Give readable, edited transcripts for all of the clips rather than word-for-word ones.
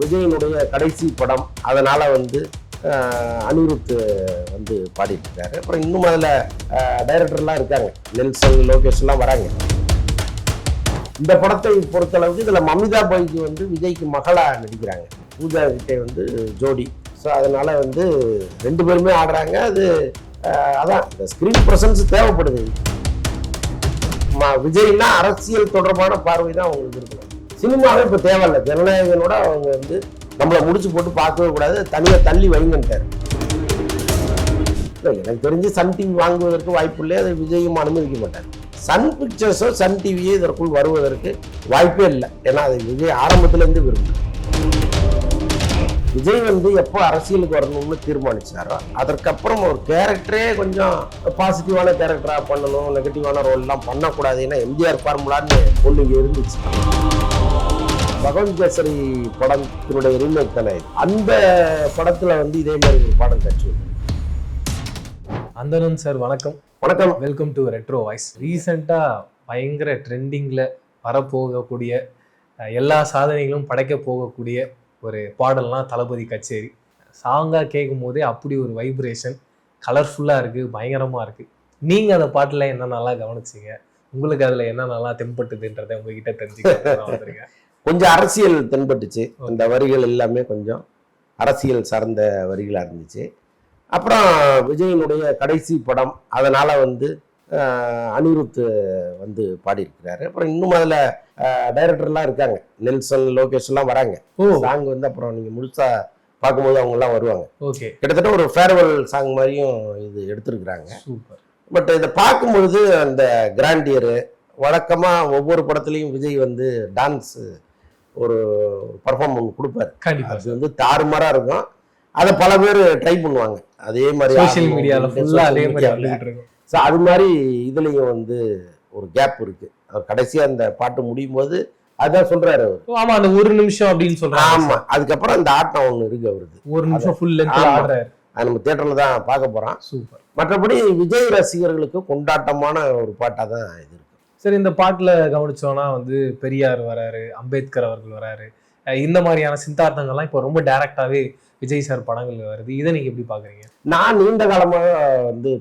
விஜயனுடைய கடைசி படம், அதனால அனிருத் பாடிட்டு இருக்காரு. அப்புறம் இன்னும் அதில் டைரக்டர்லாம் இருக்காங்க, நெல்சன், லோகேஷ் எல்லாம் வராங்க. இந்த படத்தை பொறுத்தளவுக்கு இதில் மமிதா பைஜி விஜய்க்கு மகளா நடிக்கிறாங்க, பூஜா கிட்டே ஜோடி. ஸோ அதனால ரெண்டு பேருமே ஆடுறாங்க. அது அதான் இந்த ஸ்கிரீன் ப்ரெசன்ஸ் தேவைப்படுது. விஜய்னா அரசியல் தொடர்பான பார்வை தான் அவங்களுக்கு இருக்கணும். சினிமாவே இப்போ தேவையில்லை. ஜனநாயகனோட அவங்க நம்மளை முடிச்சு போட்டு பார்க்கவே கூடாது, தனியாக தள்ளி வைங்கன்ட்டார். எனக்கு தெரிஞ்சு சன் டிவி வாங்குவதற்கு வாய்ப்பு இல்லை, அதை விஜயும் அனுமதிக்க மாட்டார். சன் பிக்சர்ஸோ சன் டிவியே இதற்குள் வருவதற்கு வாய்ப்பே இல்லை. ஏன்னா அது விஜய் ஆரம்பத்திலேருந்து விரும்புகிறார். விஜய் எப்போ அரசியலுக்கு வரணும்னு தீர்மானிச்சாரோ அதற்கப்புறம் ஒரு கேரக்டரே கொஞ்சம் பாசிட்டிவான கேரக்டராக பண்ணணும், நெகட்டிவான ரோல்லாம் பண்ணக்கூடாது. ஏன்னா எம்ஜிஆர் ஃபார்முலான்னு ஒன்று இங்கே இருந்துச்சு. பகவந்த் கேசரி படத்தினுடைய ரீமேக் தானே. அந்த படத்துல இதே மாதிரி ஒரு பாடம் காட்சி. அந்தனன் சார் வணக்கம். வணக்கம், வெல்கம் டு ரெட்ரோ வாய்ஸ். ரீசெண்டா பயங்கர ட்ரெண்டிங்ல வரப்போகக்கூடிய எல்லா சாதனைகளும் படைக்க போகக்கூடிய ஒரு பாடல்லாம் தளபதி கச்சேரி. சாங்கா கேட்கும் போதே அப்படி ஒரு வைப்ரேஷன், கலர்ஃபுல்லா இருக்கு, பயங்கரமா இருக்கு. நீங்க அந்த பாட்டுல என்ன நல்லா கவனிச்சீங்க, உங்களுக்கு அதுல என்ன நல்லா தென்பட்டுதுன்றதை உங்ககிட்ட தெரிஞ்சுக்க. கொஞ்சம் அரசியல் தென்பட்டுச்சு. அந்த வரிகள் எல்லாமே கொஞ்சம் அரசியல் சார்ந்த வரிகளா இருந்துச்சு. அப்புறம் விஜயனுடைய கடைசி படம், அதனால அனிருத் பாடியிருக்கிறாரு. அப்புறம் இன்னும் அதுல டைரக்டர்லாம் இருக்காங்க, நெல்சன், லோகேஷ் எல்லாம் வராங்க. சாங் அப்புறம் நீங்க முழுசா பார்க்கும்போது அவங்க எல்லாம் வருவாங்க. கிட்டத்தட்ட ஒரு ஃபேர்வெல் சாங் மாதிரியும் இது எடுத்திருக்கிறாங்க. பட் இதை பார்க்கும்பொழுது அந்த கிராண்டியரு, வழக்கமா ஒவ்வொரு படத்துலையும் விஜய் டான்ஸ் ஒரு பர்ஃபார்மன்ஸ் கொடுப்பாரு. அது தாறுமாறா இருக்கும். அதை பல பேர் ட்ரை பண்ணுவாங்க. அதே மாதிரி சோஷியல் மீடியால ஃபுல்லா அதே மாதிரி இருக்கும். ஸோ அது மாதிரி இதுலயும் ஒரு கேப் இருக்கு. அவர் கடைசியா அந்த பாட்டு முடியும் போது அதான் சொல்றாரு அவர். ஆமா, அந்த ஒரு நிமிஷம் அப்படின்னு சொல்றாரு. ஆமா, அதுக்கப்புறம் அந்த ஆட்டம் ஒண்ணு இருக்கு அவருக்கு. ஒரு நிமிஷம் ஃபுல் லென்த்ல ஆடுறாரு. அது நம்ம தியேட்டர்ல தான் பார்க்க போறோம். சூப்பர். மற்றபடி விஜய் ரசிகர்களுக்கு கொண்டாட்டமான ஒரு பாட்டா தான் இது இருக்கு. சரி, இந்த பாட்டுல கவனிச்சோம்னா பெரியார் வராரு, அம்பேத்கர் அவர்கள் வராரு, இந்த மாதிரியான சித்தாந்தங்கள்லாம் இப்போ ரொம்ப டைரக்டாவே விஜய் சார் படங்கள் வருது. இதை நீங்க எப்படி பாக்குறீங்க? நான் நீண்ட காலமாக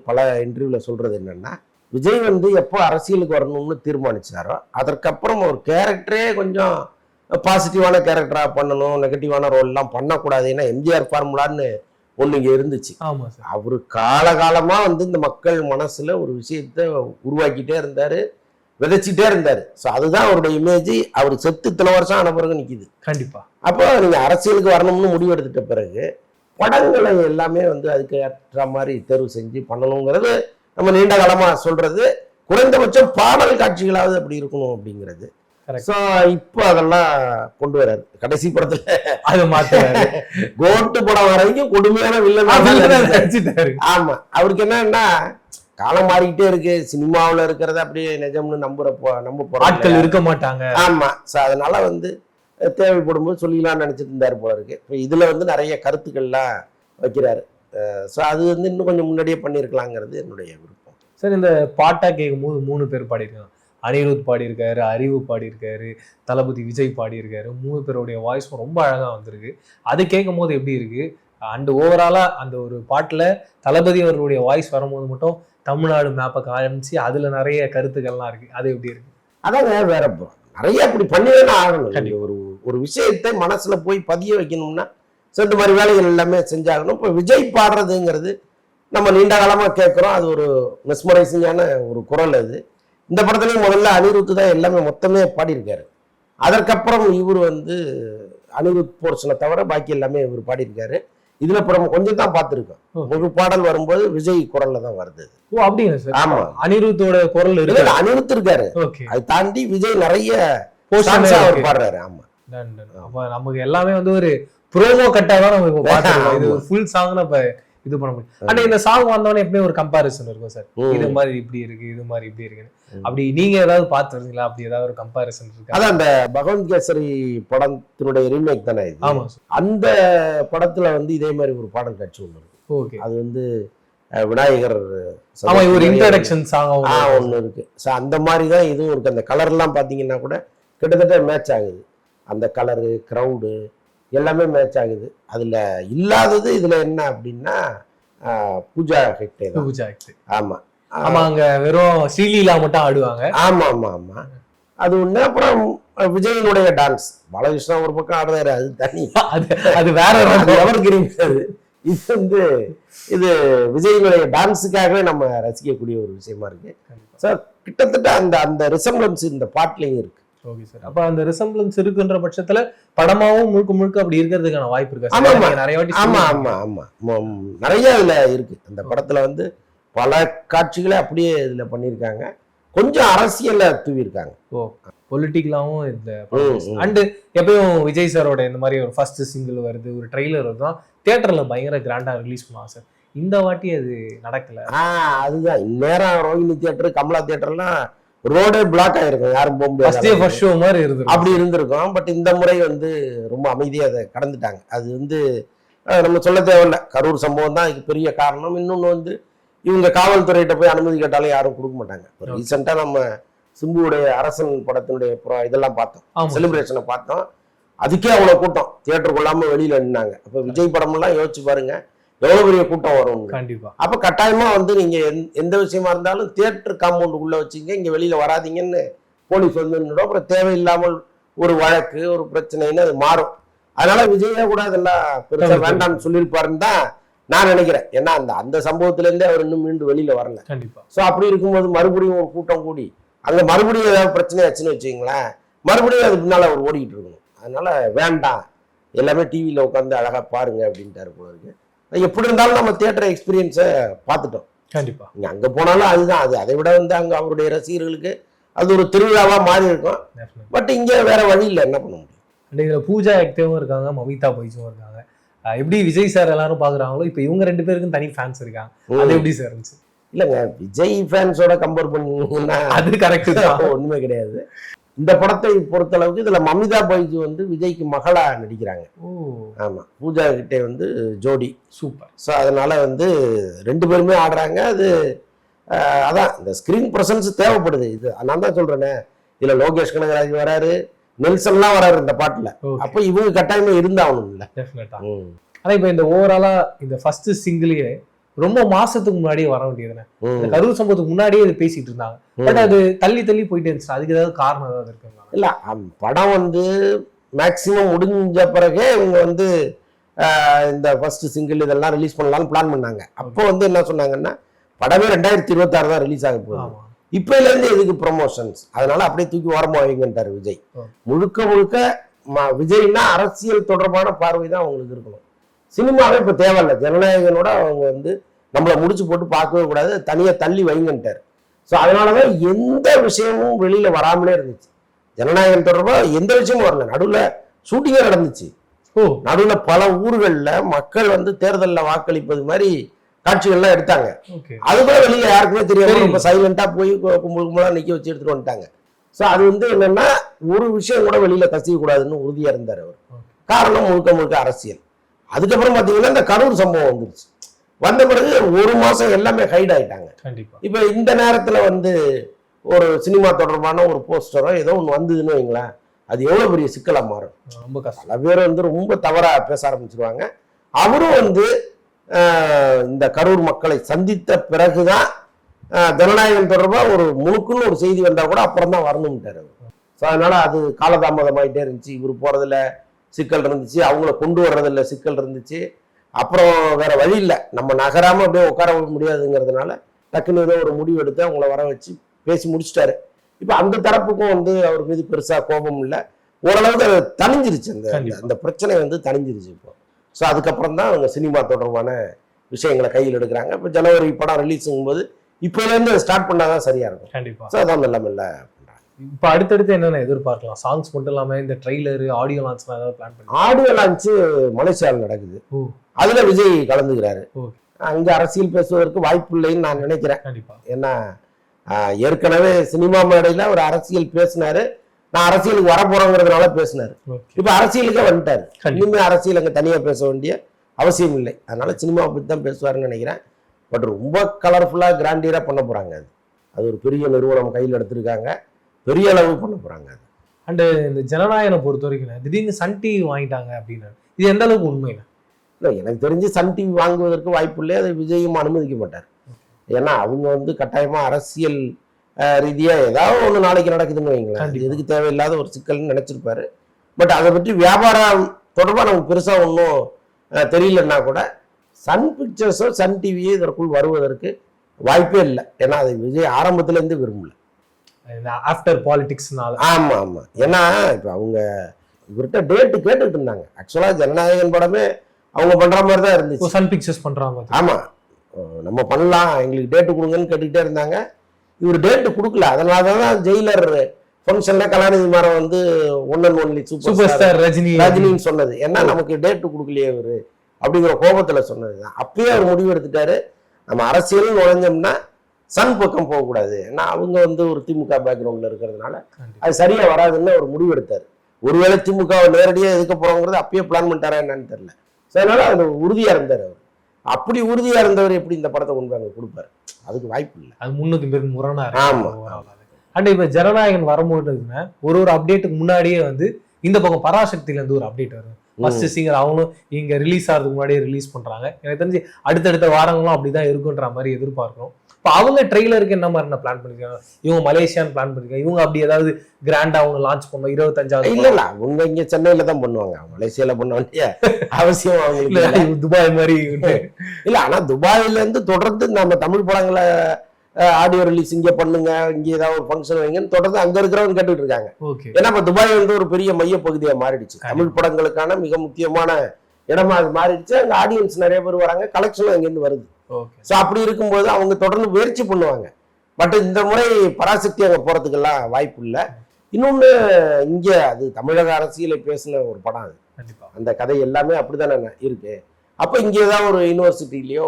பல இன்டர்வியூல சொல்றது என்னன்னா, விஜய் எப்போ அரசியலுக்கு வரணும்னு தீர்மானிச்சாரோ அதற்கப்புறம் ஒரு கேரக்டரே கொஞ்சம் பாசிட்டிவான கேரக்டரா பண்ணணும், நெகட்டிவான ரோல்லாம் பண்ணக்கூடாது. ஏன்னா எம்ஜிஆர் ஃபார்முலான்னு ஒண்ணு இங்க இருந்துச்சு. அவரு காலகாலமா இந்த மக்கள் மனசுல ஒரு விஷயத்த உருவாக்கிட்டே இருந்தாரு, விதைச்சிட்டே இருந்தாரு. ஸோ அதுதான் அவருடைய இமேஜ். அவர் செத்து இத்தனை வருஷம் ஆன பிறகு நிக்குது. கண்டிப்பா. அப்போ நீங்க அரசியலுக்கு வரணும்னு முடிவு எடுத்துட்ட பிறகு படங்களை எல்லாமே அதுக்கு ஏற்ற மாதிரி தேர்வு செஞ்சு பண்ணணுங்கிறது நம்ம நீண்ட காலமா சொல்றது. குறைந்தபட்சம் பாடல் காட்சிகளாவது அப்படி இருக்கணும் அப்படிங்கிறது. ஸோ இப்போ அதெல்லாம் கொண்டு வராரு. கடைசி படத்துல அது மாத்தாரு. கோட்டு படம் வரைக்கும் கொடுமையான வில்லன். ஆமா, அவருக்கு என்னன்னா காலம் மாறிக்கிட்டே இருக்கு. சினிமாவில் இருக்கிறத அப்படியே நிஜம்னு நம்ப போற ஆட்கள் இருக்க மாட்டாங்க. ஆமா, ஸோ அதனால தேவைப்படும் போது சொல்லிக்கலாம்னு நினைச்சிட்டு இருந்தாரு போல இருக்கு. இப்போ இதுல நிறைய கருத்துக்கள்லாம் வைக்கிறாரு. ஸோ அது இன்னும் கொஞ்சம் முன்னாடியே பண்ணியிருக்கலாங்கிறது என்னுடைய விருப்பம். சார், இந்த பாட்டா கேட்கும் போது 3 பேர் பாடியிருக்காங்க. அனிருத் பாடியிருக்காரு, அறிவு பாடியிருக்காரு, தளபதி விஜய் பாடியிருக்காரு. 3 பேருடைய வாய்ஸும் ரொம்ப அழகா வந்திருக்கு. அது கேட்கும் போது எப்படி இருக்கு? அண்ட் ஓவராலா அந்த ஒரு பாட்டுல தளபதி அவர்களுடைய வாய்ஸ் வரும்போது மட்டும் தமிழ்நாடு மேப்பை காமிச்சு அதுல நிறைய கருத்துக்கள்லாம் இருக்கு. அது எப்படி இருக்கு? அதாங்க, வேற நிறைய இப்படி பண்ணிதானே ஆகணும். ஒரு விஷயத்தை மனசுல போய் பதிய வைக்கணும்னா இந்த மாதிரி வேலைகள் எல்லாமே செஞ்சாகணும். இப்போ விஜய் பாடுறதுங்கிறது நம்ம நீண்ட காலமா கேட்கிறோம். அது ஒரு மெஸ்மரைசிங்கான ஒரு குரல். அது இந்த படத்துலயும் முதல்ல அனிருத் தான் எல்லாமே மொத்தமே பாடியிருக்காரு. அதற்கப்புறம் இவர் அனிருத் போர்ஷனை தவிர பாக்கி எல்லாமே இவர் பாடியிருக்காரு. இதுல அப்புறம் கொஞ்சம் தான் பார்த்துருக்கோம். ஒரு பாடல் வரும்போது விஜய் குரல்ல தான் வருது. ஓ, அப்படிங்க சார்? ஆமா, அனிருத்தோட குரல் இருக்கு. அனிருத் இருக்காரு. அதை தாண்டி விஜய் நிறைய பாடுறாரு. ஆமா, நமக்கு எல்லாமே ஒரு ப்ரோமோ கட்டா தான் நம்ம பாத்துருக்கோம். இது ஃபுல் சாங் நம்ம இது பண்ண முடியும். ஆனா இந்த சாங் வந்தோடனே எப்பவுமே ஒரு கம்பாரிசன் இருக்கும் சார். இது மாதிரி இப்படி இருக்கு, இது மாதிரி இப்படி இருக்கு. அப்படி நீங்க ஏதாவது பார்த்துருக்கீங்களா? அப்படி ஏதாவது ஒரு கம்பாரிசன் இருக்கு? அதான் அந்த பகவந்த் கேசரி படத்தினுடைய ரீமேக் தானே இது. ஆமா, அந்த படத்துல இதே மாதிரி ஒரு பாடல் காட்சி ஒண்ணு இருக்கு. ஓகே. அது விநாயகர் ஒரு இன்ட்ரோடக்ஷன் சாங் ஒண்ணு இருக்கு. ஸோ அந்த மாதிரி தான் இதுவும் இருக்கு. அந்த கலர் எல்லாம் பாத்தீங்கன்னா கூட கிட்டத்தட்ட மேட்ச் ஆகுது. அந்த கலரு, கிரௌடு, எல்லாமே மேட்ச் ஆகுது. அதுல இல்லாதது இதுல என்ன அப்படின்னா பூஜா ஹெக்டே தான். பூஜா ஹெக்டே. ஆமா ஆமா, அங்க வெறும் ஸ்ரீலீலா மட்டும் ஆடுவாங்க. ஆமா ஆமா ஆமா, அது ஒண்ணு. அப்புறம் விஜயனுடைய டான்ஸ், பாலகிருஷ்ணா ஒரு பக்கம் ஆடுறாரு, அது தனி, அது வேற எவர் கிரீன். இது வந்து இது விஜயனுடைய டான்ஸுக்காகவே நம்ம ரசிக்கக்கூடிய ஒரு விஷயமா இருக்கு. சார் கிட்டத்தட்ட அந்த அந்த ரிசம்பிளன்ஸ் இந்த பாட்டுலயும் இருக்கு. Okay sir. அப்ப அந்த ரிசம்பிளன்ஸ் இருக்குன்ற பட்சத்துல படமாவும் முழுக்க முழுக்க அப்படி இருக்கிறதுக்கான வாய்ப்பு இருக்கு. ஆமா ஆமா நிறைய வாட்டி. ஆமா ஆமா ஆமா, நிறைய இதுல இருக்கு. அந்த படத்துல வந்து பல காட்சிகளை அப்படியே இதுல பண்ணியிருக்காங்க. கொஞ்சம் அரசியல்ல தூவிருக்காங்க. ஓ, பொலிட்டிக்கலாவும் இந்த அண்ட் எப்பயும் விஜய் சாரோட இந்த மாதிரி ஒரு ஃபர்ஸ்ட் சிங்கிள் வருது, ஒரு ட்ரெய்லர் வருது, தியேட்டர்ல பயங்கர கிராண்டா ரிலீஸ் பண்ணுவாங்க சார். இந்த வாட்டி அது நடக்கல. அதுதான் இந்நேரம் ரோஹிணி தியேட்டர், கமலா தியேட்டர்லாம் ரோடே பிளாக் ஆயிருக்கும், யாரும் போக முடியாது, ஃபர்ஸ்ட் ஷோ மாதிரி இருந்திருக்கும். அப்படி இருந்திருக்கும். பட் இந்த முறை வந்து ரொம்ப அமைதியா அதை கடந்துட்டாங்க. அது வந்து நம்ம சொல்ல தேவையில்ல, கரூர் சம்பவம் தான் இதுக்கு பெரிய காரணம். இன்னொன்னு வந்து இவங்க காவல்துறையிட்ட போய் அனுமதி கேட்டாலும் யாரும் கொடுக்க மாட்டாங்க. ரீசெண்டா நம்ம சிம்புவுடைய அரசன் படத்தினுடைய இதெல்லாம் பார்த்தோம், செலிப்ரேஷனை பார்த்தோம். அதுக்கே அவ்வளவு கூட்டம், தியேட்டர் கொள்ளாம வெளியில நின்னாங்க. அப்ப விஜய் படம் எல்லாம் யோசிச்சு பாருங்க எவ்வளவு பெரிய கூட்டம் வரும். கண்டிப்பா. அப்ப கட்டாயமா வந்து நீங்க எந்த விஷயமா இருந்தாலும் தியேட்டர் காம்பவுண்டுக்குள்ள வச்சுங்க, இங்க வெளியில வராதிங்கன்னு போலீஸ் வந்து, அப்புறம் தேவையில்லாமல் ஒரு வழக்கு, ஒரு பிரச்சனைன்னு அது மாறும். அதனால விஜயா கூட அதெல்லாம் பெருசா வேண்டாம்னு சொல்லியிருப்பாருன்னு தான் நான் நினைக்கிறேன். ஏன்னா அந்த அந்த சம்பவத்துல இருந்தே அவர் இன்னும் மீண்டும் வெளியில வரல. கண்டிப்பா. சோ அப்படி இருக்கும்போது மறுபடியும் ஒரு கூட்டம் கூடி அங்க மறுபடியும் ஏதாவது பிரச்சனை ஆச்சுன்னு வச்சுங்களேன், மறுபடியும் அது பின்னால அவர் ஓடிக்கிட்டு இருக்கணும். அதனால வேண்டாம், எல்லாமே டிவியில உட்காந்து அழகா பாருங்க அப்படின்ட்டாரு போல இருக்கு. எப்படி இருந்தாலும் நம்ம தியேட்டர் எக்ஸ்பீரியன்ஸை பார்த்துட்டோம். கண்டிப்பா. நீங்க அங்க போனாலும் அதுதான், அது அதை விட வந்து அங்க அவருடைய ரசிகர்களுக்கு அது ஒரு திருவிழாவா மாறி இருக்கும். பட் இங்க வேற வழி இல்லை, என்ன பண்ண முடியும். இதுல பூஜா ஹெக்டேவும் இருக்காங்க, மமிதா பைஜும் இருக்காங்க. எப்படி விஜய் சார் எல்லாரும் பாக்குறாங்களோ இப்ப இவங்க ரெண்டு பேருக்கும் தனி ஃபேன்ஸ் இருக்காங்க. அது எப்படி சார் இருந்துச்சு? இல்லங்க, விஜய் ஃபேன்ஸோட கம்பேர் பண்ணீங்கன்னா அது கரெக்ட் தான், ஒண்ணுமே கிடையாது. இந்த படத்தை பொறுத்த அளவுக்கு இதுல மமிதா பைஜு வந்து விஜய்க்கு மகளா நடிக்கிறாங்க. ஆமா, பூஜா கிட்டே வந்து ஜோடி. சூப்பர். ஸோ அதனால வந்து ரெண்டு பேருமே ஆடுறாங்க. அது அதான் இந்த ஸ்கிரீன் ப்ரெசன்ஸ் தேவைப்படுது. இது நான் தான் சொல்றேனே, இதுல லோகேஷ் கனகராஜ் வராரு, நெல்சன்லாம் வராரு இந்த பாட்டுல. அப்ப இவங்க கட்டாயமா இருந்தாகணும் இல்ல. டெஃபினட்டா. ஆனா இப்ப இந்த ஓவராலா இந்த ஃபர்ஸ்ட் சிங்கிளே ரொம்ப மாசத்துக்கு முன்னாடியே வர வேண்டியதுன்னு இந்த கரூர் சம்பவத்துக்கு முன்னாடியே இது பேசிட்டு இருந்தாங்க. பட் அது தள்ளி தள்ளி போயிட்டே இருந்துச்சு. அதுக்கு ஏதாவது காரணம் ஏதாவது இருக்குங்களா? இல்ல, படம் வந்து மேக்சிமம் முடிஞ்ச பிறகு இவங்க வந்து இந்த ஃபர்ஸ்ட் சிங்கிள் இதெல்லாம் ரிலீஸ் பண்ணலாம்னு பிளான் பண்ணாங்க. அப்போ வந்து என்ன சொன்னாங்கன்னா, படமே 2026 தான் ரிலீஸ் ஆக போகுது, இப்பல இருந்து எதுக்கு ப்ரொமோஷன்ஸ், அதனால அப்படியே தூக்கி ஓரமா வைங்கன்றாரு விஜய். முழுக்க முழுக்க விஜய்னா அரசியல் தொடர்பான பார்வை தான் அவங்களுக்கு இருக்கணும். சினிமாவே இப்ப தேவையில்லை, ஜனநாயகனோட அவங்க வந்து நம்மளை முடிச்சு போட்டு பார்க்கவே கூடாது, தனியா தள்ளி வைங்கன்ட்டாரு. ஸோ அதனாலதான் எந்த விஷயமும் வெளியில வராமலே இருந்துச்சு. ஜனநாயகம் தொடர்பா எந்த விஷயமும் வரல. நடுவுல ஷூட்டிங்கே நடந்துச்சு. நடுவுல பல ஊர்கள்ல மக்கள் வந்து தேர்தலில் வாக்களிப்பது மாதிரி காட்சிகள்லாம் எடுத்தாங்க. அது கூட வெளியில யாருக்குமே தெரியாது. ரொம்ப சைலண்டா போய் கும்பலா நிக்க வச்சு எடுத்துட்டு வந்துட்டாங்க. ஸோ அது வந்து என்னன்னா, ஒரு விஷயம் கூட வெளியில கசிய கூடாதுன்னு உறுதியா இருந்தார் அவர். காரணம் முழுக்க முழுக்க அரசியல். அதுக்கப்புறம் பாத்தீங்கன்னா இந்த கரூர் சம்பவம் வந்துருச்சு. வந்த பிறகு ஒரு மாசம் எல்லாமே ஹைட் ஆயிட்டாங்க. இப்ப இந்த நேரத்துல வந்து ஒரு சினிமா தொடர்பான ஒரு போஸ்டரோ ஏதோ ஒன்று வந்ததுன்னு வைங்களேன், அது எவ்வளவு பெரிய சிக்கலா மாறும். ரொம்ப கஷ்டம். பல பேர் வந்து ரொம்ப தவறா பேச ஆரம்பிச்சிருவாங்க. அவரும் வந்து இந்த கரூர் மக்களை சந்தித்த பிறகுதான் ஜனநாயகம் தொடர்பா ஒரு முழுக்குன்னு ஒரு செய்தி வந்தா கூட அப்புறம் தான் வரணும்ட்டாரு. ஸோ அதனால அது காலதாமதமாயிட்டே இருந்துச்சு. இவர் போறதுல சிக்கல் இருந்துச்சு, அவங்கள கொண்டு வர்றதுல சிக்கல் இருந்துச்சு. அப்புறம் வேற வழி இல்லை, நம்ம நகராம அப்படியே உட்கார முடியாதுங்கிறதுனால டக்குன்னு ஏதோ ஒரு முடிவு எடுத்து அவங்கள வர வச்சு பேசி முடிச்சுட்டாரு. இப்ப அந்த தரப்புக்கும் வந்து அவர் மீது பெருசா கோபம் இல்லை, ஓரளவுக்கு அது தணிஞ்சிருச்சு. அந்த பிரச்சனை வந்து தணிஞ்சிருச்சு இப்போ. ஸோ அதுக்கப்புறம் தான் அவங்க சினிமா தொடர்பான விஷயங்களை கையில் எடுக்கிறாங்க. இப்போ ஜனவரி படம் ரிலீஸ் ஆகும்போது இப்போலேருந்து ஸ்டார்ட் பண்ணாதான் சரியா இருக்கும். கண்டிப்பா. ஸோ அதான் மெல்ல மெல்ல இப்ப அடுத்தடுத்து என்னென்ன எதிர்பார்க்கலாம்? சாங்ஸ் மட்டும் இல்லாம இந்த ட்ரெய்லர், ஆடியோ லான்ச் ஏதாவது பிளான் பண்ணி? ஆடியோ லான்ச் மலேசியாவில் நடக்குது. அதுல விஜய் கலந்துக்கிறாரு. அங்க அரசியல் பேசுவதற்கு வாய்ப்பு இல்லைன்னு நான் நினைக்கிறேன். ஏன்னா ஏற்கனவே சினிமா மேடையில ஒரு அரசியல் பேசினாரு, நான் அரசியலுக்கு வர போறேங்கிறதுனால பேசினாரு. இப்ப அரசியலுக்கே வந்துட்டாரு. இனிமே அரசியல் அங்க தனியா பேச வேண்டிய அவசியம் இல்லை. அதனால சினிமாவை பத்தி தான் பேசுவாருன்னு நினைக்கிறேன். பட் ரொம்ப கலர்ஃபுல்லா கிராண்டியரா பண்ண போறாங்க. அது ஒரு பெரிய நிறுவனம் கையில் எடுத்திருக்காங்க, பெரிய அளவு பண்ண போறாங்க. அண்ட் இந்த ஜனநாயகனை பொறுத்த வரைக்கும் திடீர்னு சன் டிவி வாங்கிட்டாங்க அப்படின்னு இது எந்த அளவுக்கு உண்மையில? இல்லை, எனக்கு தெரிஞ்சு சன் டிவி வாங்குவதற்கு வாய்ப்பு இல்லை. அதை விஜயும் அனுமதிக்க மாட்டார். ஏன்னா அவங்க வந்து கட்டாயமா அரசியல் ரீதியா ஏதாவது ஒண்ணு நாளைக்கு நடக்குதுன்னு வைங்களேன், எதுக்கு தேவையில்லாத ஒரு சிக்கல்னு நினைச்சிருப்பாரு. பட் அதை பற்றி வியாபாரம் தொடர்பா நமக்கு பெருசா ஒன்றும் தெரியலன்னா கூட சன் பிக்சர்ஸோ சன் டிவியோ இதற்குள் வருவதற்கு வாய்ப்பே இல்லை. ஏன்னா அதை விஜய் ஆரம்பத்துல இருந்து விரும்பல. ஆஃப்டர் பாலிடிக்ஸ்னால. ஆமா ஆமா. ஏன்னா இப்ப அவங்க இவர்கிட்ட டேட்டு கேட்டுட்டு இருந்தாங்க. ஆக்சுவலா ஜனநாயகன் படமே அவங்க பண்ற மாதிரி தான் இருந்துச்சு. சன் பிக்சர்ஸ் பண்றாங்க. ஆமா, நம்ம பண்ணலாம், எங்களுக்கு டேட்டு கொடுங்கன்னு கேட்டுக்கிட்டே இருந்தாங்க. இவர் டேட்டு கொடுக்கல. அதனாலதான் ஜெயிலர் ஃபங்க்ஷன்ல கலாநிதி மாறன் வந்து one and only super star ரஜினின்னு சொன்னது. ஏன்னா நமக்கு டேட்டு கொடுக்கலையே இவரு அப்படிங்கிற கோபத்துல சொன்னதுதான். அப்பயே அவர் முடிவு எடுத்துட்டாரு, நம்ம அரசியல் நுழைஞ்சோம்னா சன் பக்கம் போகக்கூடாது. ஏன்னா அவங்க வந்து ஒரு திமுக பேக்ரவுண்ட்ல இருக்கிறதுனால அது சரியா வராதுன்னு ஒரு முடிவு எடுத்தாரு. ஒருவேளை திமுகவை நேரடியாக எதுக்க போறோங்கிறது அப்பயே பிளான் பண்ணிட்டாரா என்னன்னு தெரியல. அதனால அதுல உறுதியா இருந்தார் அவர். அப்படி உறுதியா இருந்தவர் எப்படி இந்த படத்தை கொண்டு அங்க கொடுப்பாரு? அதுக்கு வாய்ப்பு இல்லை. அது முன்னுக்கு பேருக்கு முரணா இருக்கு. ஆமா. அண்ட் இப்ப ஜனநாயகன் வரும்போது ஒரு அப்டேட்டுக்கு முன்னாடியே வந்து இந்த பக்கம் பராசக்தியில இருந்து ஒரு அப்டேட் வரும். ஃபர்ஸ்ட் சிங்கர் அவங்களும் இங்க ரிலீஸ் ஆகிறதுக்கு முன்னாடியே ரிலீஸ் பண்றாங்க. எனக்கு தெரிஞ்சு அடுத்தடுத்த வாரங்களும் அப்படிதான் இருக்குன்ற மாதிரி எதிர்பார்க்கிறோம். இப்போ அவங்க ட்ரெய்லருக்கு என்ன மாதிரி பிளான் பண்ணிருக்காங்க? இவங்க மலேசியான்னு பிளான் பண்ணிருக்காங்க. இவங்க அப்படி ஏதாவது கிராண்டா அவங்க லான்ச் பண்ணுவோம் 25வது? இல்ல அவங்க இங்க சென்னையில தான் பண்ணுவாங்க. மலேசியால பண்ண வேண்டிய அவசியம் அவங்களுக்கு துபாய் மாதிரி இல்ல. ஆனா துபாயில இருந்து தொடர்ந்து நம்ம தமிழ் படங்களை ஆடியோ ரிலீஸ் இங்க பண்ணுங்க, இங்க ஏதாவது ஒரு ஃபங்க்ஷன் வைங்கன்னு தொடர்ந்து அங்க இருக்கிறவங்க கேட்டுட்டு இருக்காங்க. ஏன்னா இப்ப துபாய் வந்து ஒரு பெரிய மைய பகுதியா மாறிடுச்சு. தமிழ் படங்களுக்கான மிக முக்கியமான இடமா அது மாறிடுச்சு. அங்க ஆடியன்ஸ் நிறைய பேர் வராங்க, கலெக்ஷனும் அங்கிருந்து வருது. ஸோ அப்படி இருக்கும்போது அவங்க தொடர்ந்து முயற்சி பண்ணுவாங்க. பட் இந்த முறை பராசக்தி அங்க போறதுக்கெல்லாம் வாய்ப்பு இல்லை. இன்னொன்னு, இங்க அது தமிழக அரசியலை பேசின ஒரு படம். அது அந்த கதை எல்லாமே அப்படித்தானே இருக்கு. அப்ப இங்க ஏதாவது ஒரு யூனிவர்சிட்டிலயோ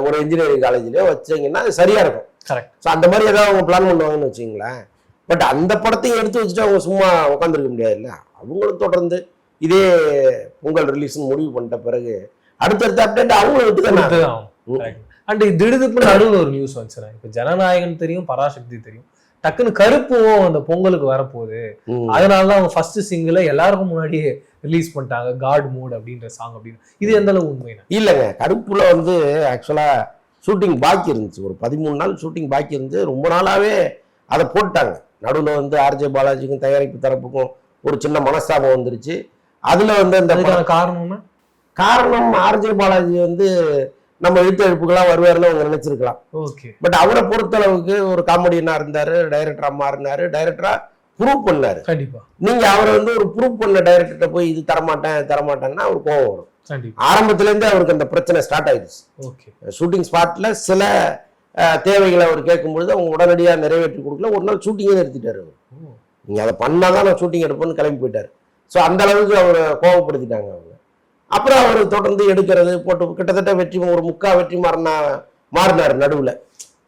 ஒரு இன்ஜினியரிங் காலேஜ்லயோ வச்சீங்கன்னா அது சரியா இருக்கும். ஸோ அந்த மாதிரி ஏதாவது அவங்க பிளான் பண்ணுவாங்கன்னு வச்சுங்களேன். பட் அந்த படத்தையும் எடுத்து வச்சுட்டு அவங்க சும்மா உட்காந்துருக்க முடியாது இல்லை. அவங்களும் தொடர்ந்து இதே பொங்கல் ரிலீஸ் முடிவு பண்ணிட்ட பிறகு அடுத்தடுத்த அப்டேட் அவங்களும் விட்டுதான். அண்ட் திடுதுப்புன்னு நடுவில் ஒரு நியூஸ் வந்துச்சுன்னா, இப்ப ஜனநாயகன் தெரியும், பராசக்தி தெரியும், டக்குன்னு கருப்பும் அந்த பொங்கலுக்கு வரப்போகுது. அதனாலதான் அவங்க ஃபர்ஸ்ட் சிங்கிள எல்லாருக்கும் முன்னாடியே ரிலீஸ் பண்ணிட்டாங்க, காட் மூட் அப்படின்ற சாங் அப்படின்னு. இது எந்த அளவு உண்மையா? இல்லைங்க, கருப்புல வந்து ஆக்சுவலா ஷூட்டிங் பாக்கி இருந்துச்சு. ஒரு 13 நாள் ஷூட்டிங் பாக்கி இருந்துச்சு. ரொம்ப நாளாவே அதை போட்டாங்க. நடுவில் வந்து ஆர்ஜே பாலாஜிக்கும் தயாரிப்பு தரப்புக்கும் ஒரு சின்ன மனஸ்தாபம் வந்துருச்சு. அதுல வந்து அந்த காரணம் ஆர்ஜே பாலாஜி வந்து நம்ம எழுத்தெழுப்புக்கெல்லாம் வருவாருன்னு அவங்க நினைச்சிருக்கலாம். பட் அவரை பொறுத்தளவுக்கு ஒரு காமெடியனா இருந்தாரு, டைரக்டரா மாறினாரு, டைரக்டரா ப்ரூவ் பண்ணாரு. கண்டிப்பா நீங்க அவரை வந்து ஒரு ப்ரூவ் பண்ண டைரக்டர்கிட்ட போய் இது தரமாட்டேன்னா அவருக்கு கோவம் வரும். ஆரம்பத்துல இருந்தே அவருக்கு அந்த பிரச்சனை ஸ்டார்ட் ஆயிடுச்சு. ஷூட்டிங் ஸ்பாட்ல சில தேவைகளை அவர் கேட்கும்பொழுது அவங்க உடனடியா நிறைவேற்றி கொடுக்கல. ஒரு நாள் ஷூட்டிங்கே நிறுத்திட்டாரு. நீங்க அதை பண்ணாதான் நான் ஷூட்டிங் எடுப்பேன்னு கிளம்பி போயிட்டாரு. ஸோ அந்த அளவுக்கு அவரை கோவப்படுத்திட்டாங்க அவங்க. அப்புறம் அவர் தொடர்ந்து எடுக்கிறது போட்டு கிட்டத்தட்ட ஒரு முக்கா வெற்றி மாறினார். நடுவில்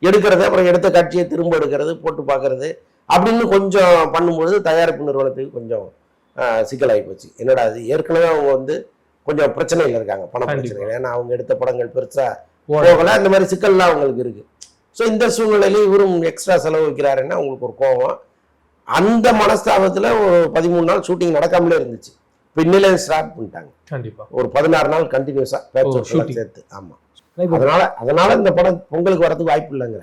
எடுக்கிறது, அப்புறம் எடுத்த காட்சியை திரும்ப எடுக்கிறது, போட்டு பார்க்கறது அப்படின்னு கொஞ்சம் பண்ணும்பொழுது தயாரிப்பு நிறுவனத்துக்கு கொஞ்சம் சிக்கலாகி போச்சு. என்னடா அது, ஏற்கனவே அவங்க வந்து கொஞ்சம் பிரச்சனையில் இருக்காங்க, பண பிரச்சனைகள். ஏன்னா அவங்க எடுத்த படங்கள் பெருசா போகல, இந்த மாதிரி சிக்கல்லாம் அவங்களுக்கு இருக்கு. ஸோ இந்த சூழ்நிலையில இவரும் எக்ஸ்ட்ரா செலவு வைக்கிறாருன்னா அவங்களுக்கு ஒரு கோபம். அந்த மனஸ்தாபத்துல ஒரு 13 நாள் ஷூட்டிங் நடக்காமலே இருந்துச்சு. பின்னிலே ஸ்டார்ட் பண்ணிட்டாங்க. கண்டிப்பா ஒரு 16 நாள் கண்டினியூஸா சேர்த்து. ஆமா, அதனால இந்த படம் பொங்கலுக்கு வரதுக்கு வாய்ப்பு இல்லைங்கிற.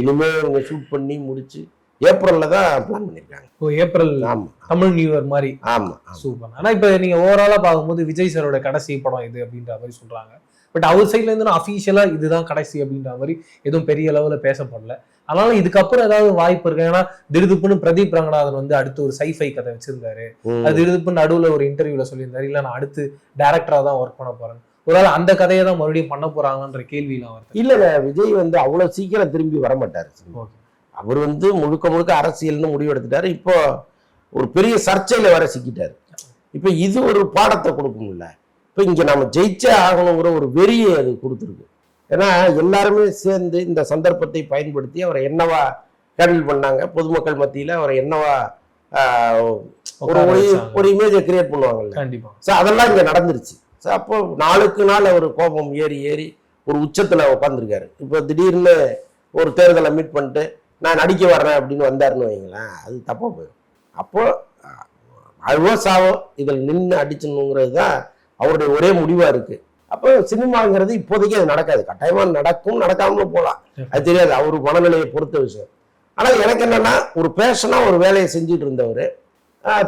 இனிமே இவங்க ஷூட் பண்ணி முடிச்சு ஏப்ரல்ல தான் பிளான் பண்ணிருக்காங்க. ஏப்ரல். ஆமா, தமிழ் நியூ இயர் மாதிரி. ஆமா, சூப்பர். ஆனா இப்ப நீங்க ஓவராலா பார்க்கும்போது விஜய் சாரோட கடைசி படம் இது அப்படின்ற மாதிரி சொல்றாங்க. பட் அவர் சைட்ல இருந்து அஃபீஷியலா இதுதான் கடைசி அப்படின்ற மாதிரி எதுவும் பெரிய அளவுல பேசப்படல. அதனால இதுக்கப்புறம் ஏதாவது வாய்ப்பு இருக்கு? ஏன்னா திடுதுப்புன்னு பிரதீப் ரங்கநாதன் வந்து அடுத்து ஒரு சைஃபை கதை வச்சிருந்தாரு. அது திடுதுப்புன்னு நடுவுல ஒரு இன்டர்வியூல சொல்லியிருந்தாரு, இல்ல நான் அடுத்து டைரக்டரா தான் ஒர்க் பண்ண போறேன். ஒருவேளை அந்த கதையை தான் மறுபடியும் பண்ண போறாங்கன்ற கேள்வியெல்லாம் வருது. இல்ல, விஜய் வந்து அவ்வளவு சீக்கிரம் திரும்பி வர மாட்டாரு. அவர் வந்து முழுக்க அரசியல்னு முடிவு எடுத்துட்டாரு. இப்போ ஒரு பெரிய சர்ச்சையில வர சிக்கிட்டாரு. இப்ப இது ஒரு பாடத்தை கொடுக்கும்ல. இப்ப இங்க நம்ம ஜெயிச்சே ஆகணுங்கிற ஒரு வெறியை அது கொடுத்துருக்கு. ஏன்னா எல்லாருமே சேர்ந்து இந்த சந்தர்ப்பத்தை பயன்படுத்தி அவரை என்னவா ஹேண்டில் பண்ணாங்க, பொதுமக்கள் மத்தியில அவரை என்னவா ஒரு இமேஜை கிரியேட் பண்ணுவாங்கல்ல. கண்டிப்பா. ஸோ அதெல்லாம் இங்க நடந்துருச்சு. ஸோ அப்போ நாளுக்கு நாள் அவர் கோபம் ஏறி ஒரு உச்சத்துல உட்காந்துருக்காரு. இப்போ திடீர்னு ஒரு தேர்தலை மீட் பண்ணிட்டு நான் நடிக்க வர்றேன் அப்படின்னு வந்தாருன்னு வைங்களேன், அது தப்பா போயிடும். அப்போ அழுவோ சாவோ இதில் நின்று அடிச்சணுங்கிறது தான் அவருடைய ஒரே முடிவா இருக்கு. அப்போ சினிமாங்கிறது இப்போதைக்கு அது நடக்காது, கட்டாயமா நடக்கும், நடக்காமலும் போகலாம், அது தெரியாது, அவரு மனநிலையை பொறுத்த விஷயம். ஆனா எனக்கு என்னன்னா, ஒரு பேஷனா ஒரு வேலையை செஞ்சுட்டு இருந்தவர்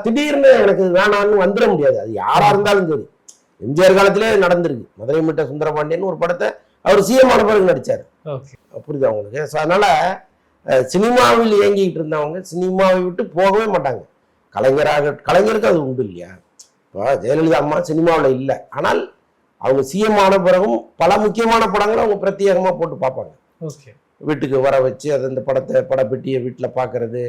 திடீர்னு எனக்கு வேணான்னு வந்துட முடியாது, அது யாரா இருந்தாலும் சரி. எம்ஜிஆர் காலத்திலே நடந்திருக்கு, மதுரை மீட்ட சுந்தரபாண்டியன் ஒரு படத்தை அவர் சிஎம் ஆன பிறகு நடிச்சாரு, புரியுது அவங்களுக்கு. ஸோ அதனால சினிமாவில் இயங்கிக்கிட்டு இருந்தவங்க சினிமாவை விட்டு போகவே மாட்டாங்க. கலைஞருக்கு அது உண்டு இல்லையா? இப்போ ஜெயலலிதா அம்மா சினிமாவில் இல்லை, ஆனால் அவங்க சிஎம் ஆன பிறகும் பல முக்கியமான படங்களை அவங்க பிரத்யேகமாக போட்டு பார்ப்பாங்க. வீட்டுக்கு வர வச்சு அது அந்த படப்பெட்டியை வீட்டில் பார்க்கறது,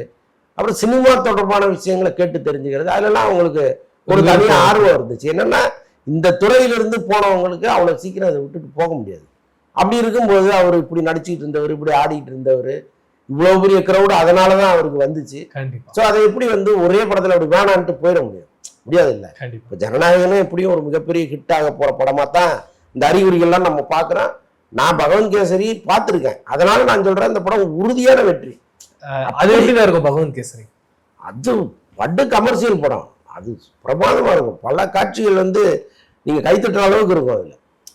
அப்புறம் சினிமா தொடர்பான விஷயங்களை கேட்டு தெரிஞ்சுக்கிறது, அதெல்லாம் அவங்களுக்கு ஒரு தனியாக ஆர்வம் இருந்துச்சு. என்னன்னா, இந்த துறையிலிருந்து போனவங்களுக்கு அவ்வளோ சீக்கிரம் அதை விட்டுட்டு போக முடியாது. அப்படி இருக்கும்போது அவர் இப்படி நடிச்சுக்கிட்டு இருந்தவர், இப்படி ஆடிட்டு இருந்தவர், இவ்வளோ பெரிய கிரௌடு அதனால தான் அவருக்கு வந்துச்சு. ஸோ அதை எப்படி ஒரே படத்தில் அப்படி வேணான்ட்டு போயிட முடியாது இல்லை. இப்போ ஜனநாயகமே எப்படியும் ஒரு மிகப்பெரிய ஹிட் ஆக போகிற படமாக தான் இந்த அறிகுறிகள்லாம் நம்ம பார்க்குறோம். நான் பகவந்த் கேசரி பார்த்துருக்கேன், அதனால நான் சொல்கிறேன் இந்த படம் உறுதியான வெற்றி. அது எப்படி இருக்கும் பகவந்த் கேசரி? அது பட்டு கமர்ஷியல் படம், அது பிரமாதமாக இருக்கும். பல காட்சிகள் நீங்கள் கைத்தட்டுற அளவுக்கு இருக்கும் அதில்.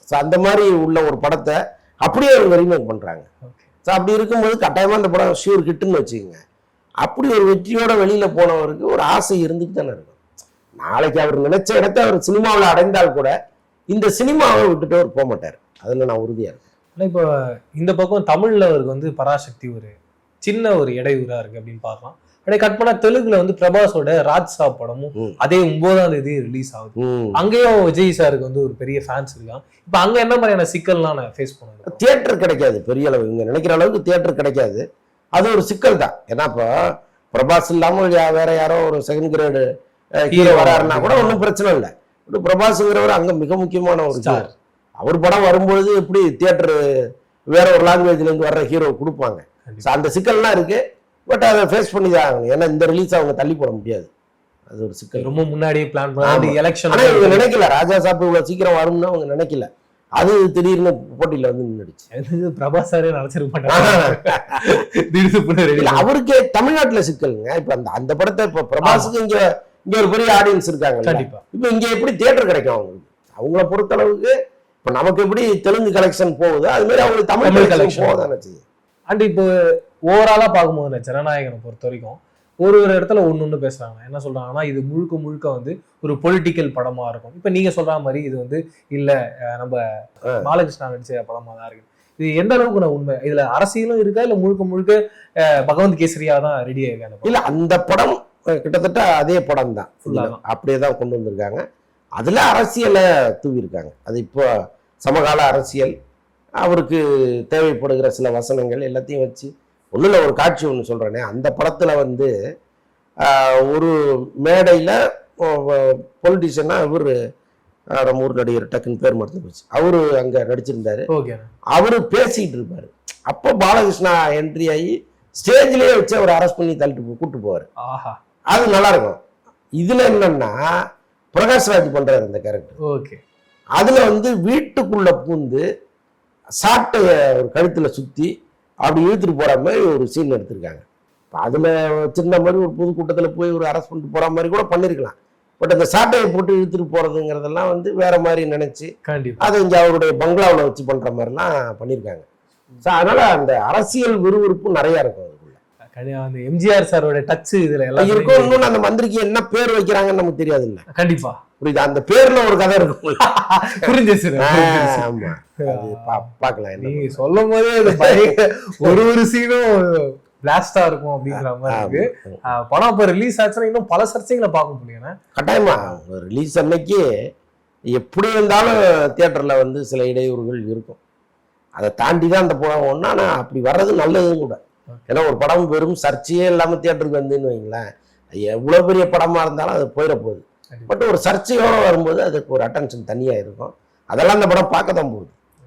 ஸோ அந்த மாதிரி உள்ள ஒரு படத்தை அப்படியே அவங்க ரீமேக் பண்ணுறாங்க. ஸோ அப்படி இருக்கும்போது கட்டாயமாக இந்த படம் ஷியூர் ஹிட்டுன்னு வச்சுக்கோங்க. அப்படி ஒரு வெற்றியோட வெளியில் போனவருக்கு ஒரு ஆசை இருந்துட்டு தானே இருக்கும். நாளைக்கு அவர் நினைச்ச இடத்த அவர் சினிமாவில் அடைந்தால் கூட இந்த சினிமாவை விட்டுட்டு அவர் போக மாட்டார், அதில் நான் உறுதியாக இருக்கேன். ஆனால் இப்போ இந்த பக்கம் தமிழில் அவருக்கு பராசக்தி ஒரு சின்ன ஒரு இடையூறா இருக்கு அப்படின்னு பார்க்கலாம். அப்படியே கட் பண்ணா தெலுங்குல பிரபாஸோட ராஜ்சா படமும் அதே 9ஆம் தேதி ரிலீஸ் ஆகுது. அங்கேயும் விஜய் சாருக்கு ஒரு பெரிய ஃபேன்ஸ் இருக்காங்க. இப்ப அங்க என்ன மாதிரியான சிக்கல்லாம் நான் ஃபேஸ் பண்ணுவேன்? தியேட்டர் கிடைக்காது, பெரிய அளவு இங்க நினைக்கிற அளவுக்கு தியேட்டர் கிடைக்காது, அது ஒரு சிக்கல் தான். ஏன்னா இப்போ பிரபாஸ் இல்லாமல் வேற யாரோ ஒரு செகண்ட் கிரேடு ஹீரோ வராருன்னா கூட ஒன்றும் பிரச்சனை இல்லை. பிரபாஸ்ங்கிறவர் அங்க மிக முக்கியமான ஒரு ஸ்டார். அவர் படம் வரும்பொழுது எப்படி தியேட்டர் வேற ஒரு லாங்குவேஜ்ல இருந்து வர்ற ஹீரோ கொடுப்பாங்க. அந்த சிக்கல்லாம் இருக்கு, பட் அதை ஃபேஸ் பண்ணி தான் ஆகணும். ஏன்னா இந்த ரிலீஸ் அவங்க தள்ளி போட முடியாது, அது ஒரு சிக்கல். ரொம்ப முன்னாடியே பிளான் பண்ணி எலெக்ஷன். ஆனா இவங்க நினைக்கல ராஜா சாப்பிட்டு இவ்வளவு சீக்கிரம் வரும்னு அவங்க நினைக்கல, அது திடீர்னு போட்டியில நின்றுடுச்சு. பிரபாஸ் சாரே நினைச்சிருக்க மாட்டாங்க. அவருக்கே தமிழ்நாட்டுல சிக்கலுங்க. இப்ப அந்த படத்தை இப்ப பிரபாஸுக்கு இங்க ஒரு பெரிய ஆடியன்ஸ் இருக்காங்க. கண்டிப்பா. இப்ப இங்க எப்படி தியேட்டர் கிடைக்கும் அவங்களுக்கு? அவங்கள பொறுத்த அளவுக்கு இப்ப நமக்கு எப்படி தெலுங்கு கலெக்ஷன் போகுது, அது மாதிரி அவங்களுக்கு தமிழ் கலெக்ஷன் போகுதானே செய்யும். அண்ட் இப்போ ஓவராலா பார்க்கும்போது ஜனநாயகனை பொறுத்த வரைக்கும் ஒரு இடத்துல ஒண்ணு பேசுறாங்க, என்ன சொல்றாங்கன்னா இது முழுக்க ஒரு பொலிட்டிக்கல் படமா இருக்கும். இப்ப நீங்க சொல்ற மாதிரி இது இல்ல நம்ம பாலகிருஷ்ணா நடிச்ச படமா தான் இருக்கு. இது எந்த அளவுக்கு நான் உண்மை? இதுல அரசியலும் இருக்கா இல்ல முழுக்க பகவந்த் கேசரியா தான் ரெடி ஆயிருக்காங்க? இல்ல, அந்த படம் கிட்டத்தட்ட அதே படம் தான், அப்படியே தான் கொண்டு வந்திருக்காங்க. அதுல அரசியலை தூவிருக்காங்க. அது இப்போ சமகால அரசியல், அவருக்கு தேவைப்படுகிற சில வசனங்கள் எல்லாத்தையும் வச்சு ஒன்றும் ஒரு காட்சி ஒன்று சொல்கிறேனே, அந்த படத்தில் ஒரு மேடையில் பொலிட்டிஷியனாக இவர் நம்ம ஊர் நடிகர் டக்குன்னு பேர் மறந்து போச்சு, அவரு அங்கே நடிச்சிருந்தாரு. அவரு பேசிகிட்டு இருப்பார். அப்போ பாலகிருஷ்ணா என்ட்ரி ஆகி ஸ்டேஜ்லேயே வச்சு அவர் அரெஸ்ட் பண்ணி தள்ளிட்டு கூப்பிட்டு போவார். அது நல்லா இருக்கும். இதில் என்னன்னா பிரகாஷ்ராஜ் பண்ணுறாரு அந்த கேரக்டர். அதில் வீட்டுக்குள்ளே பூந்து சாட்டைய ஒரு கழுத்தில் சுற்றி அப்படி இழுத்துட்டு போற மாதிரி ஒரு சீன் எடுத்திருக்காங்க. அதுல சின்ன மாதிரி ஒரு பொதுக்கூட்டத்தில் போய் ஒரு அரெஸ்ட் பண்ணிட்டு போற மாதிரி கூட பண்ணிருக்கலாம். பட் அந்த சாட்டையை போட்டு இழுத்துட்டு போறதுங்கிறதெல்லாம் வேற மாதிரி நினைச்சு அதை இங்க அவருடைய பங்களாவில் வச்சு பண்ற மாதிரிலாம் பண்ணியிருக்காங்க. ஸோ அதனால அந்த அரசியல் விறுவிறுப்பு நிறைய இருக்கும் அதுக்குள்ள. அந்த எம்ஜிஆர் சாரோட டச் இதுல எல்லாம் இருக்கும். இன்னொன்று அந்த மந்திரிக்கு என்ன பேர் வைக்கிறாங்கன்னு நமக்கு தெரியாது இல்ல. கண்டிப்பா புரியுது, அந்த பேர்ல ஒரு கதை இருக்கும். புரிஞ்சிச்சு. ஆமா, பாக்கலாம். நீங்க சொல்லும் போதே ஒரு சீனும் பிளாஸ்டா இருக்கும் அப்படிங்கிற மாதிரி இருக்கு. படம் இப்ப ரிலீஸ் ஆச்சுன்னா இன்னும் பல சர்ச்சைகளை பார்க்க முடியும். கட்டாயமா ரிலீஸ் அன்னைக்கு எப்படி இருந்தாலும் தியேட்டர்ல சில இடையூறுகள் இருக்கும். அதை தாண்டி தான் அந்த படம் ஒண்ணு. ஆனா அப்படி வர்றது நல்லதும் கூட. ஏன்னா ஒரு படம் வெறும் சர்ச்சையே இல்லாம தியேட்டருக்கு வந்துன்னு வைங்களேன், எவ்வளவு பெரிய படமா இருந்தாலும் அது போயிட போகுது. பட் ஒரு சர்ச்சையோட வரும்போது அதுக்கு ஒரு அட்டென்ஷன் தனியா இருக்கும். அதெல்லாம் அந்த படம் பார்க்க தான் போகுது.